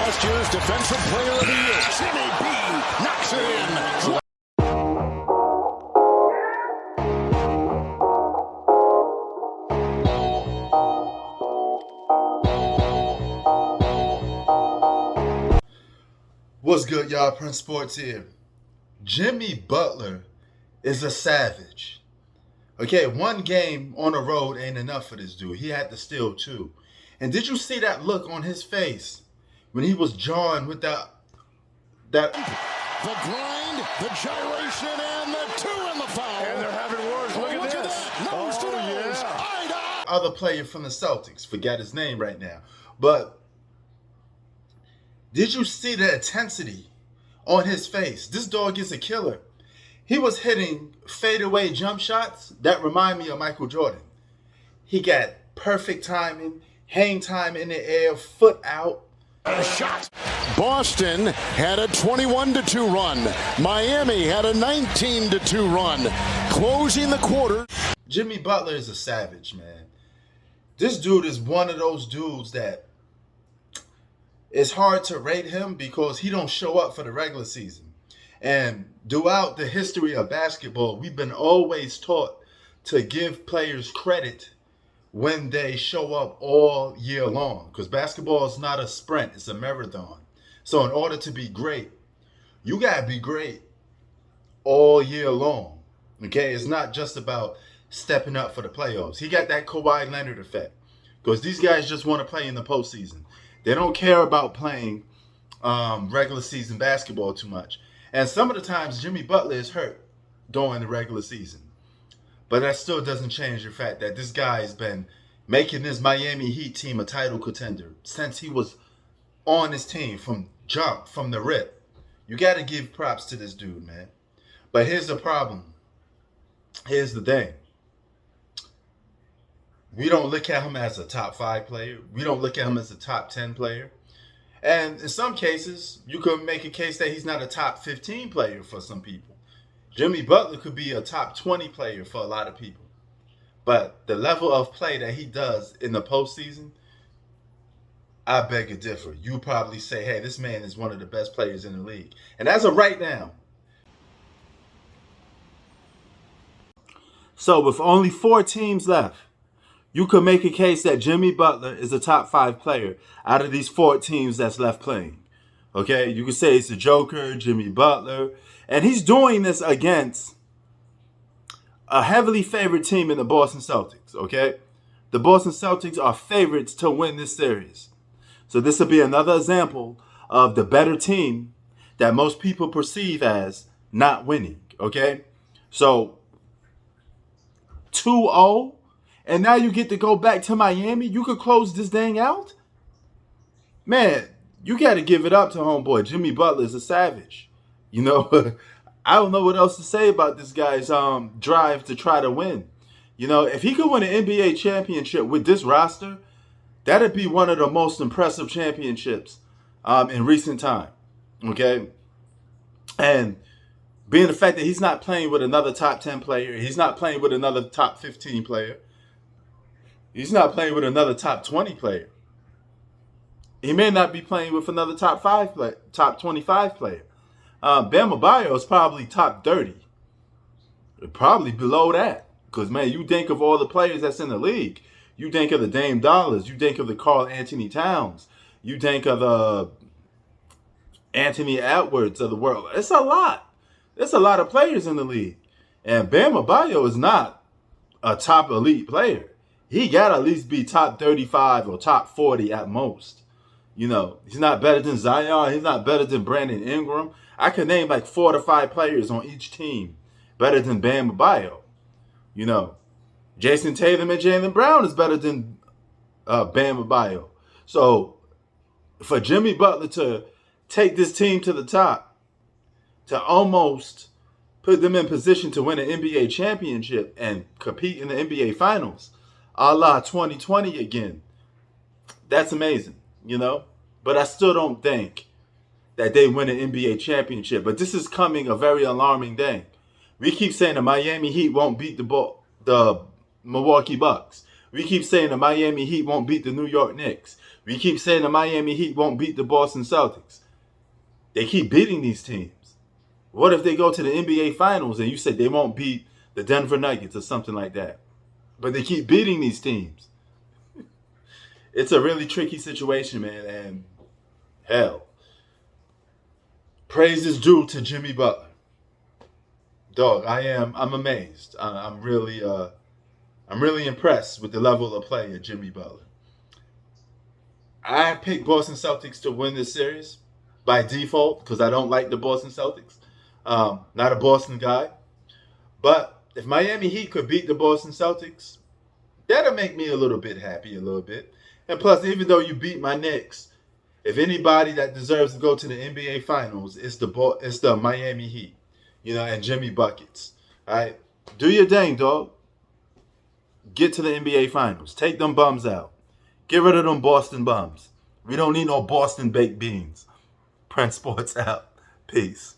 last year's Defensive Player of the Year. Jimmy B knocks it in. What's good, y'all? Prince Sports here. Jimmy Butler is a savage. Okay, one game on the road ain't enough for this dude. He had to steal two. And did you see that look on his face when he was jawing with that? The grind, the gyration, and the two in the foul. And they're having wars. Look at this. Nose to nose. Eye to eye. Other player from the Celtics, forget his name right now. But did you see the intensity on his face? This dog is a killer. He was hitting fadeaway jump shots that remind me of Michael Jordan. He got perfect timing, hang time in the air, foot out. A shot. Boston had a 21-2 run. Miami had a 19-2 run. Closing the quarter. Jimmy Butler is a savage, man. This dude is one of those dudes that it's hard to rate him because he don't show up for the regular season. And throughout the history of basketball, we've been always taught to give players credit when they show up all year long. Because basketball is not a sprint, it's a marathon. So in order to be great, you got to be great all year long. Okay? It's not just about stepping up for the playoffs. He got that Kawhi Leonard effect. Because these guys just want to play in the postseason. They don't care about playing regular season basketball too much. And some of the times, Jimmy Butler is hurt during the regular season. But that still doesn't change the fact that this guy has been making this Miami Heat team a title contender since he was on his team from the rip. You got to give props to this dude, man. But here's the problem. Here's the thing. We don't look at him as a top 5 player. We don't look at him as a top 10 player. And in some cases, you could make a case that he's not a top 15 player for some people. Jimmy Butler could be a top 20 player for a lot of people. But the level of play that he does in the postseason, I beg to differ. You probably say, hey, this man is one of the best players in the league. And as of right now, so with only 4 teams left, you could make a case that Jimmy Butler is a top 5 player out of these 4 teams that's left playing. Okay? You could say it's the Joker, Jimmy Butler. And he's doing this against a heavily favored team in the Boston Celtics. Okay? The Boston Celtics are favorites to win this series. So this will be another example of the better team that most people perceive as not winning. Okay? So 2-0. And now you get to go back to Miami. You could close this thing out. Man, you got to give it up to homeboy. Jimmy Butler is a savage. You know, I don't know what else to say about this guy's drive to try to win. You know, if he could win an NBA championship with this roster, that'd be one of the most impressive championships in recent time. Okay? And being the fact that he's not playing with another top 10 player, he's not playing with another top 15 player. He's not playing with another top 20 player. He may not be playing with another top 25 player. Bam Adebayo is probably top 30. Probably below that. Because, man, you think of all the players that's in the league. You think of the Dame Dollars. You think of the Karl Anthony Towns. You think of the Anthony Edwards of the world. It's a lot. There's a lot of players in the league. And Bam Adebayo is not a top elite player. He got to at least be top 35 or top 40 at most. You know, he's not better than Zion. He's not better than Brandon Ingram. I could name like 4 to 5 players on each team better than Bam Adebayo. You know, Jason Tatum and Jaylen Brown is better than Bam Adebayo. So for Jimmy Butler to take this team to the top, to almost put them in position to win an NBA championship and compete in the NBA Finals, a la 2020 again. That's amazing, you know? But I still don't think that they win an NBA championship. But this is coming a very alarming day. We keep saying the Miami Heat won't beat the Milwaukee Bucks. We keep saying the Miami Heat won't beat the New York Knicks. We keep saying the Miami Heat won't beat the Boston Celtics. They keep beating these teams. What if they go to the NBA Finals and you say they won't beat the Denver Nuggets or something like that? But they keep beating these teams. It's a really tricky situation, man. And hell, praise is due to Jimmy Butler. Dog, I'm amazed. I'm really impressed with the level of play of Jimmy Butler. I picked Boston Celtics to win this series by default because I don't like the Boston Celtics. Not a Boston guy. But if Miami Heat could beat the Boston Celtics, that'll make me a little bit happy, a little bit. And plus, even though you beat my Knicks, if anybody that deserves to go to the NBA Finals, it's the Miami Heat, and Jimmy Buckets. All right, do your thing, dog. Get to the NBA Finals. Take them bums out. Get rid of them Boston bums. We don't need no Boston baked beans. Prince Sports out. Peace.